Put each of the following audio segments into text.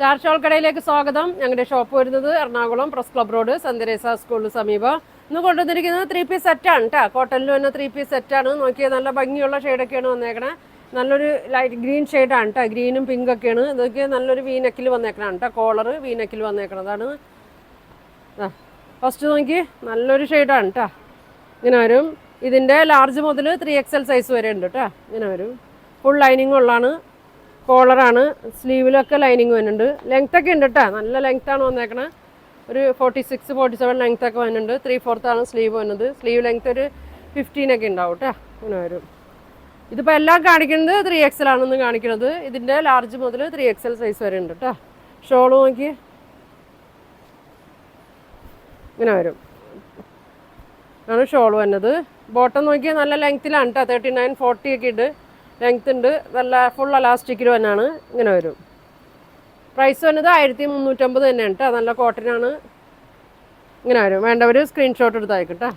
Star shawl കടയിലേക്ക് സ്വാഗതം. ഞങ്ങളുടെ ഷോപ്പ് വരുന്നത് Ernakulam press club road saint സ്കൂളിന് സമീപം. ഇന്ന് കൊണ്ടുവന്നിരിക്കുന്നത് 3-piece സെറ്റാണ് കേട്ടോ. കോട്ടണിൽ വന്ന 3-piece സെറ്റാണ്. നോക്കിയാൽ നല്ല ഭംഗിയുള്ള ഷെയ്ഡൊക്കെയാണ് വന്നേക്കണേ. നല്ലൊരു ലൈറ്റ് ഗ്രീൻ ഷെയ്ഡാണ് കേട്ടോ. ഗ്രീനും പിങ്കൊക്കെയാണ്. ഇതൊക്കെ നല്ലൊരു വീനെക്കിൽ വന്നേക്കണം കേട്ടോ. കോളർ വീനെക്കിൽ വന്നേക്കണതാണ്. ഫസ്റ്റ് നോക്കി നല്ലൊരു ഷെയ്ഡാണ് കേട്ടോ. ഇങ്ങനെ വരും. ഇതിൻ്റെ ലാർജ് മുതൽ 3XL സൈസ് വരെ ഉണ്ട് കേട്ടോ. ഇങ്ങനെ വരും. ഫുൾ ലൈനിങ് ഉള്ളതാണ്. കോളറാണ്. സ്ലീവിലൊക്കെ ലൈനിങ് വരുന്നുണ്ട്. ലെങ്ത്തൊക്കെ ഉണ്ട് കേട്ടോ. നല്ല ലെങ്ത്താണ് വന്നേക്കണേ. ഒരു 46-47 ലെങ്ത്തൊക്കെ വരുന്നുണ്ട്. 3/4 സ്ലീവ് വന്നത്. സ്ലീവ് ലെങ്ത് ഒരു 15 ഒക്കെ ഉണ്ടാവും കേട്ടോ. അങ്ങനെ വരും. ഇതിപ്പോൾ എല്ലാം കാണിക്കുന്നത് 3XL ആണെന്ന് കാണിക്കുന്നത്. ഇതിൻ്റെ ലാർജ് മുതൽ 3XL സൈസ് വരെ ഉണ്ട് കേട്ടോ. ഷോള് നോക്കി ഇങ്ങനെ വരും. ആണ് ഷോൾ വന്നത്. ബോട്ടം നോക്കിയാൽ നല്ല ലെങ്ത്തിലാണ് കേട്ടോ. 39-40 ഒക്കെ ഉണ്ട്. ലെങ്ത് ഉണ്ട്. നല്ല ഫുൾ അലാസ്റ്റിക്കിൽ തന്നെയാണ്. ഇങ്ങനെ വരും. പ്രൈസ് വന്നത് 1350 തന്നെയാണ് കേട്ടോ. നല്ല കോട്ടനാണ്. ഇങ്ങനെ വരും. വേണ്ടവർ സ്ക്രീൻഷോട്ട് എടുത്ത് അയക്കട്ടോ.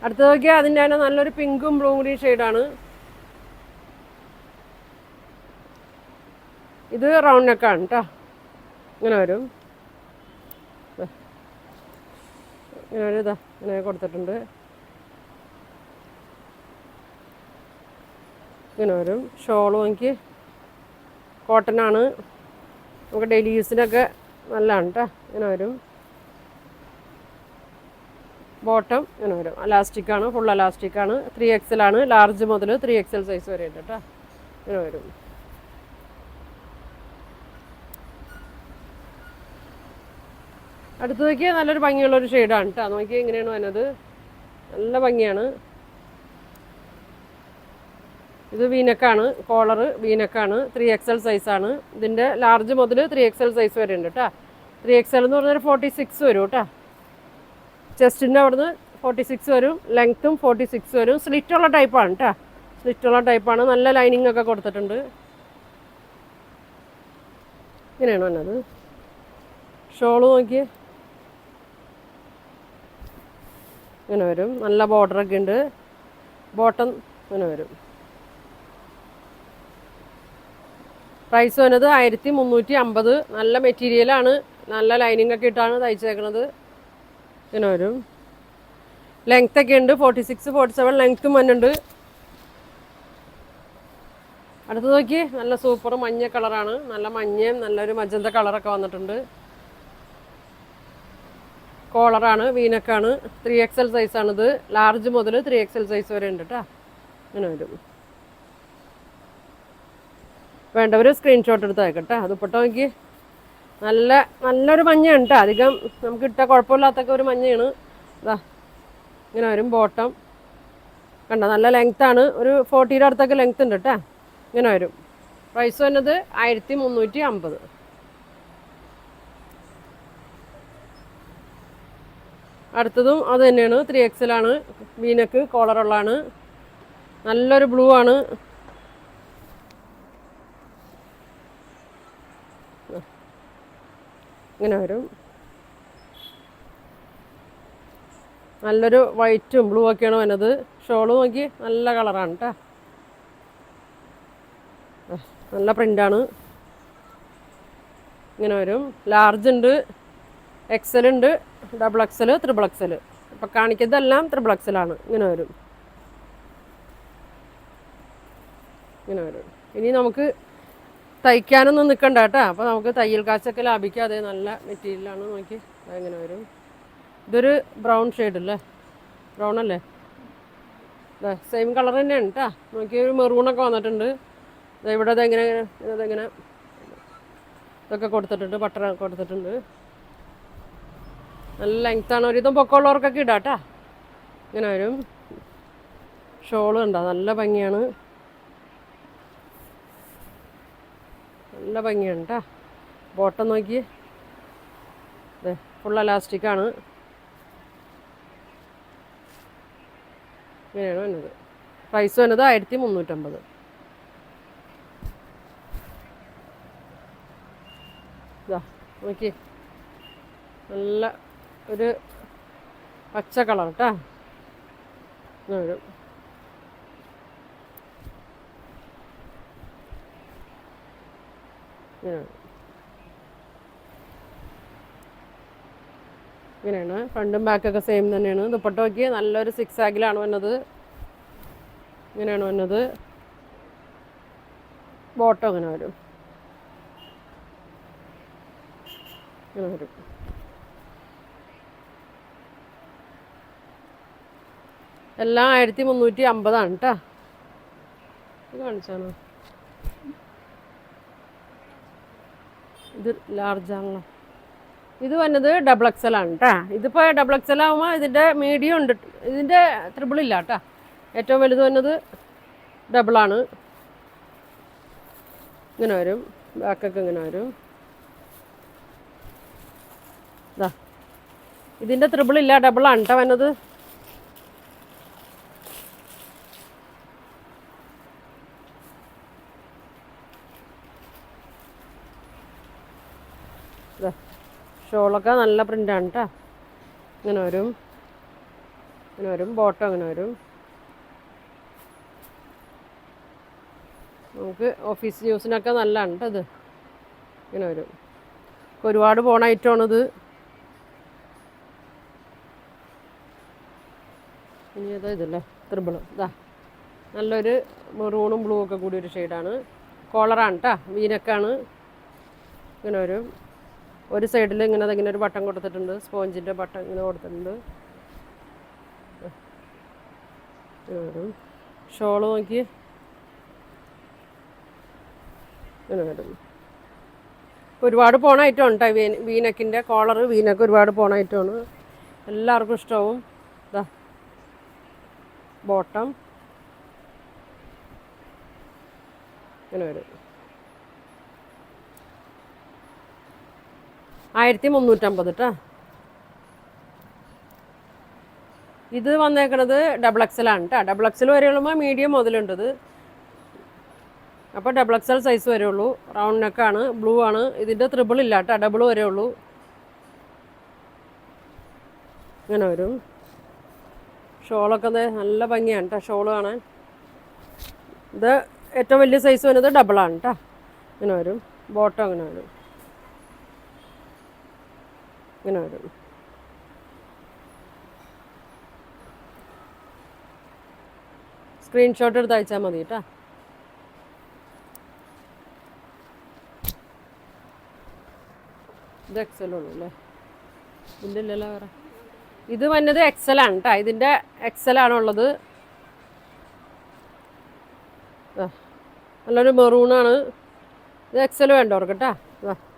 അടുത്ത് നോക്കിയാൽ അതിൻ്റെ തന്നെ നല്ലൊരു പിങ്കും ബ്ലൂ ഗ്രീൻ ഷെയ്ഡാണ്. ഇത് റൗണ്ട് നെക്കാണ് കേട്ടോ. ഇങ്ങനെ വരും. ഇങ്ങനെ ഒരു ഇതാ ഇങ്ങനെ കൊടുത്തിട്ടുണ്ട്. ഇങ്ങനെ വരും. ഷോള് നോക്കി കോട്ടനാണ്. നമുക്ക് ഡെയിലി യൂസിനൊക്കെ നല്ലതാണ് കേട്ടോ. ഇങ്ങനെ വരും. ബോട്ടം ഇങ്ങനെ വരും. അലാസ്റ്റിക്കാണ്. ഫുൾ അലാസ്റ്റിക്കാണ്. 3XL ആണ്. ലാർജ് മുതൽ 3XL സൈസ് വരെ ഉണ്ട് കേട്ടോ. ഇങ്ങനെ വരും. അടുത്ത് നോക്കിയാൽ നല്ലൊരു ഭംഗിയുള്ളൊരു ഷെയ്ഡാണ് കേട്ടോ. നോക്കിയാൽ ഇങ്ങനെയാണ് വന്നത്. നല്ല ഭംഗിയാണ്. ഇത് വീനക്കാണ്. കോളർ വീനക്കാണ്. 3XL സൈസാണ്. ഇതിൻ്റെ ലാർജ് മുതൽ 3XL സൈസ് വരെ ഉണ്ട് കേട്ടോ. 3XL എന്ന് പറഞ്ഞാൽ 46 വരും കേട്ടോ. ചെസ്റ്റിൻ്റെ അവിടുന്ന് 46 വരും. ലെങ്ത്തും 46 വരും. സ്ലിറ്റുള്ള ടൈപ്പാണ് കേട്ടോ. സ്ലിറ്റുള്ള ടൈപ്പാണ്. നല്ല ലൈനിങ് ഒക്കെ കൊടുത്തിട്ടുണ്ട്. ഇങ്ങനെയാണ് വന്നത്. ഷോള് നോക്കി ഇങ്ങനെ വരും. നല്ല ബോർഡറൊക്കെ ഉണ്ട്. ബോട്ടം ഇങ്ങനെ വരും. പ്രൈസ് വന്നത് 1350. നല്ല മെറ്റീരിയലാണ്. നല്ല ലൈനിങ് ഒക്കെ ഇട്ടാണ് തയ്ച്ചേക്കണത്. ഇങ്ങനെ വരും. ലെങ്ത്തൊക്കെ ഉണ്ട്. 46-47 ലെങ്ത്തും വന്നുണ്ട്. അടുത്ത് നോക്കി നല്ല സൂപ്പർ മഞ്ഞ കളറാണ്. നല്ല മഞ്ഞയും നല്ലൊരു മജന്ത കളറൊക്കെ വന്നിട്ടുണ്ട്. കോളറാണ്. വീനക്കാണ്. 3XL സൈസാണിത്. ലാർജ് മുതൽ 3XL സൈസ് വരെ ഉണ്ട് കേട്ടോ. ഇങ്ങനെ വരും. വേണ്ടവർ സ്ക്രീൻഷോട്ട് എടുത്ത് അയക്കട്ടെ. ദുപ്പട്ട നോക്കി നല്ലൊരു മഞ്ഞയാണ് കേട്ടോ. അധികം നമുക്ക് ഇട്ടാൽ കുഴപ്പമില്ലാത്തൊക്കെ ഒരു മഞ്ഞയാണ്. ഇതാ ഇങ്ങനെ വരും. ബോട്ടം കണ്ടോ നല്ല ലെങ്ത്താണ്. ഒരു 40 അടുത്തൊക്കെ ലെങ്ത് ഉണ്ട് കേട്ടോ. ഇങ്ങനെ വരും. പ്രൈസ് വന്നത് 1350. അടുത്തതും അത് തന്നെയാണ്. 3XL ആണ്. വീനക്ക് കോളറുള്ളതാണ്. നല്ലൊരു ബ്ലൂ ആണ്. ഇങ്ങനെ വരും. നല്ലൊരു വൈറ്റും ബ്ലൂ ഒക്കെയാണ് വന്നത്. ഷോള് നോക്കി നല്ല കളറാണ് കേട്ടോ. നല്ല പ്രിൻ്റാണ്. ഇങ്ങനെ വരും. ലാർജ് ഉണ്ട്. XL ഉണ്ട്. XXL, XXL. ഇപ്പം കാണിക്കുന്നതെല്ലാം XXL ആണ്. ഇങ്ങനെ വരും. ഇങ്ങനെ വരും. ഇനി നമുക്ക് തയ്ക്കാനൊന്നും നിൽക്കണ്ട കേട്ടോ. അപ്പോൾ നമുക്ക് തയ്യൽ കാശൊക്കെ ലാഭിക്കാം. അതേ നല്ല മെറ്റീരിയലാണ്. നോക്കി അതെങ്ങനെ വരും. ഇതൊരു ബ്രൗൺ ഷെയ്ഡല്ലേ. ബ്രൗൺ അല്ലേ. സെയിം കളർ തന്നെയാണ് കേട്ടോ. നോക്കി ഒരു മെറൂണൊക്കെ വന്നിട്ടുണ്ട്. ഇവിടെ ഇതെങ്ങനെ ഇതൊക്കെ കൊടുത്തിട്ടുണ്ട്. ബട്ടർ കൊടുത്തിട്ടുണ്ട്. നല്ല ലെങ്ത്താണ്. ഒരുവിധം പൊക്കമുള്ളവർക്കൊക്കെ ഇടാം കേട്ടോ. ഇങ്ങനെ വരും. ഷോള് ഉണ്ടോ നല്ല ഭംഗിയാണ്. നല്ല ഭംഗിയാണ് കേട്ടോ. ബോട്ടം നോക്കി അതെ ഫുൾ അലാസ്റ്റിക്കാണ്. ഇങ്ങനെയാണ് വന്നത്. പ്രൈസ് വന്നത് 1350. ഇതാ നോക്കി നല്ല ഒരു പച്ച കളർ കേട്ടോ. വരും. ഇങ്ങനെയാണ്. ഫ്രണ്ടും ബാക്കൊക്കെ സെയിം തന്നെയാണ്. ദുപ്പട്ട നോക്കി നല്ലൊരു 6 ആഗിലാണ് വന്നത്. ഇങ്ങനെയാണ് വന്നത്. ബോട്ടം അങ്ങനെ വരും. ഇങ്ങനെ വരും. എല്ലാം 1350 കേട്ടോ. ഇത് കാണിച്ചാണോ? ഇത് ലാർജാണല്ലോ. ഇത് വന്നത് ഡബിൾ എക്സൽ ആണ് കേട്ടോ. ഇതിപ്പോൾ ഡബിൾ എക്സൽ ആകുമ്പോൾ ഇതിൻ്റെ മീഡിയം ഉണ്ട്, ഇതിൻ്റെ ട്രിപ്പിൾ ഇല്ല കേട്ടോ. ഏറ്റവും വലുത് വന്നത് ഡബിളാണ്. ഇങ്ങനെ വരും. ബാക്കൊക്കെ ഇങ്ങനെ വരും. ഇതാ ഇതിൻ്റെ ട്രിപ്പിൾ ഇല്ല, ഡബിളാണ് കേട്ടോ വന്നത്. ഷോളൊക്കെ നല്ല പ്രിൻ്റാണ് കേട്ടോ. ഇങ്ങനെ വരും. ഇങ്ങനെ വരും. ബോട്ടം ഇങ്ങനെ വരും. നമുക്ക് ഓഫീസ് യൂസിനൊക്കെ നല്ലതാണ് കേട്ടോ ഇത്. ഇങ്ങനെ വരും. ഒരുപാട് പോണ ഐറ്റമാണിത്. ഇനി ഏതാ ഇതല്ലേ ത്രിബിൾ. ഇതാ നല്ലൊരു മെറൂണും ബ്ലൂ ഒക്കെ കൂടി ഒരു ഷെയ്ഡാണ്. കോളറാണ് കേട്ടോ. വീനക്കാണ്. ഇങ്ങനെ വരും. ഒരു സൈഡിൽ ഇങ്ങനെ ഒരു ബട്ടൺ കൊടുത്തിട്ടുണ്ട്. സ്പോഞ്ചിൻ്റെ ബട്ടൺ ഇങ്ങനെ കൊടുത്തിട്ടുണ്ട്. വരും. ഷോള് നോക്കി ഇങ്ങനെ വരും. ഒരുപാട് പോണ ഐറ്റമാണ് കേട്ടോ. വീനക്കിൻ്റെ കോളർ വീനക്ക് ഒരുപാട് പോണ ഐറ്റമാണ്. എല്ലാവർക്കും ഇഷ്ടമാവും. ഇതാ ബോട്ടം ഇങ്ങനെ വരും. 1350 കേട്ടോ. ഇത് വന്നേക്കണത് ഡബിൾ എക്സലാണ് കേട്ടോ. ഡബിൾ എക്സൽ വരെയുള്ളപ്പോൾ മീഡിയം മുതലുണ്ടത്. അപ്പോൾ ഡബിൾ എക്സൽ സൈസ് വരെ ഉള്ളൂ. റൗണ്ട് നെക്കാണ്. ബ്ലൂ ആണ്. ഇതിൻ്റെ ത്രിബിൾ ഇല്ല കേട്ടോ. ഡബിൾ വരെ ഉള്ളൂ. ഇങ്ങനെ വരും. ഷോളൊക്കെ നല്ല ഭംഗിയാണ് കേട്ടോ ഷോള് കാണാൻ. ഇത് ഏറ്റവും വലിയ സൈസ് വരുന്നത് ഡബിളാണ് കേട്ടോ. ഇങ്ങനെ വരും. ബോട്ടം അങ്ങനെ വരും. ഇങ്ങനെ വരും. സ്ക്രീൻഷോട്ട് എടുത്ത് അയച്ചാൽ മതി കേട്ടോ. ഇത് എക്സലുള്ളൂ അല്ലേ? ഇതിൻ്റെ ഇല്ലല്ലോ വേറെ. ഇത് വന്നത് എക്സലാണ് കേട്ടോ. ഇതിൻ്റെ എക്സലാണുള്ളത്. നല്ലൊരു മെറൂണാണ്. ഇത് എക്സൽ വേണ്ടവർക്ക് കേട്ടോ.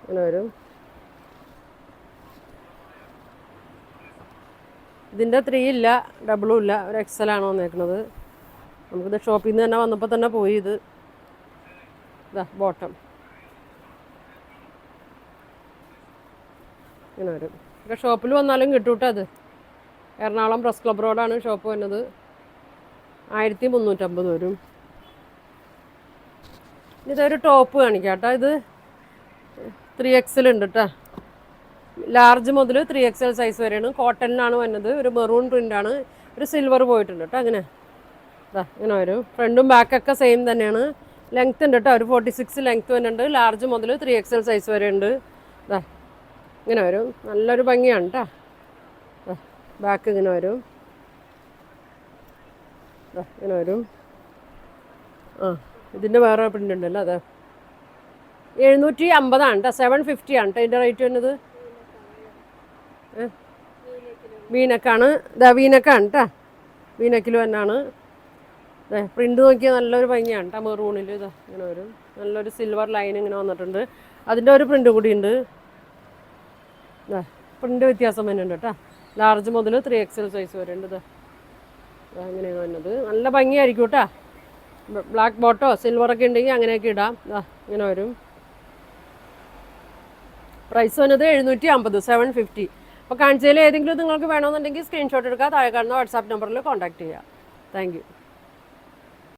ഇങ്ങനെ വരും. ഇതിൻ്റെ 3 ഇല്ല, ഡബിളും ഇല്ല. ഒരു എക്സലാണ് വന്നേക്കുന്നത്. നമുക്കിത് ഷോപ്പിൽ നിന്ന് തന്നെ വന്നപ്പോൾ തന്നെ പോയി. ഇത് ഇതാ ബോട്ടം ഇങ്ങനെ വരും. ഒക്കെ ഷോപ്പിൽ വന്നാലും കിട്ടും കേട്ടോ. അത് എറണാകുളം പ്രസ് ക്ലബ് റോഡാണ് ഷോപ്പ് വരുന്നത്. 1350 വരും. ഇതൊരു ടോപ്പ് കാണിക്കാം കേട്ടോ. ഇത് 3XL ഉണ്ട് കേട്ടോ. ലാർജ് മുതൽ 3XL സൈസ് വരെയാണ്. കോട്ടണിനാണ് വന്നത്. ഒരു മെറൂൺ പ്രിൻ്റാണ്. ഒരു സിൽവർ പോയിട്ടുണ്ട് കേട്ടോ. അങ്ങനെ ഇതാ ഇങ്ങനെ വരും. ഫ്രണ്ടും ബാക്കൊക്കെ സെയിം തന്നെയാണ്. ലെങ്ത് ഉണ്ട് കേട്ടോ. ഒരു 46 ലെങ്ത് വരുന്നുണ്ട്. ലാർജ് മുതൽ 3XL സൈസ് വരെ ഉണ്ട്. ഇതാ ഇങ്ങനെ വരും. നല്ലൊരു ഭംഗിയാണ് കേട്ടോ. ബാക്ക് ഇങ്ങനെ വരും. ഇങ്ങനെ വരും. ഇതിൻ്റെ വേറെ പ്രിൻ്റ് ഉണ്ടല്ലോ. അതെ 750 കേട്ടോ. 750 കേട്ടോ ഇതിൻ്റെ റേറ്റ് വരുന്നത്. വീനക്കാണ്. ഇതാ വീനക്കാണ് കേട്ടോ. വീനക്കിൽ തന്നെയാണ്. അതെ പ്രിൻ്റ് നോക്കിയാൽ നല്ലൊരു ഭംഗിയാണ് കേട്ടോ. മെറൂണിൽ ഇതാ ഇങ്ങനെ വരും. നല്ലൊരു സിൽവർ ലൈൻ ഇങ്ങനെ വന്നിട്ടുണ്ട്. അതിൻ്റെ ഒരു പ്രിൻ്റ് കൂടി ഉണ്ട്. ഇതാ പ്രിൻ്റ് വ്യത്യാസം വരുന്നുണ്ട് കേട്ടോ. ലാർജ് മുതൽ 3XL സൈസ് വരെ ഉണ്ട്. ഇതാ അങ്ങനെയാണ് വന്നത്. നല്ല ഭംഗിയായിരിക്കും കേട്ടോ. ബ്ലാക്ക് ബോട്ടോ സിൽവറൊക്കെ ഉണ്ടെങ്കിൽ അങ്ങനെയൊക്കെ ഇടാം. ഇതാ ഇങ്ങനെ വരും. പ്രൈസ് വന്നത് 750, 750. അപ്പോൾ കാണിച്ചതിൽ ഏതെങ്കിലും നിങ്ങൾക്ക് വേണമെന്നുണ്ടെങ്കിൽ സ്ക്രീൻഷോട്ട് എടുക്കുക. താഴെ കാണുന്ന വാട്സാപ്പ് നമ്പറിൽ കോൺടാക്ട് ചെയ്യുക. Thank you.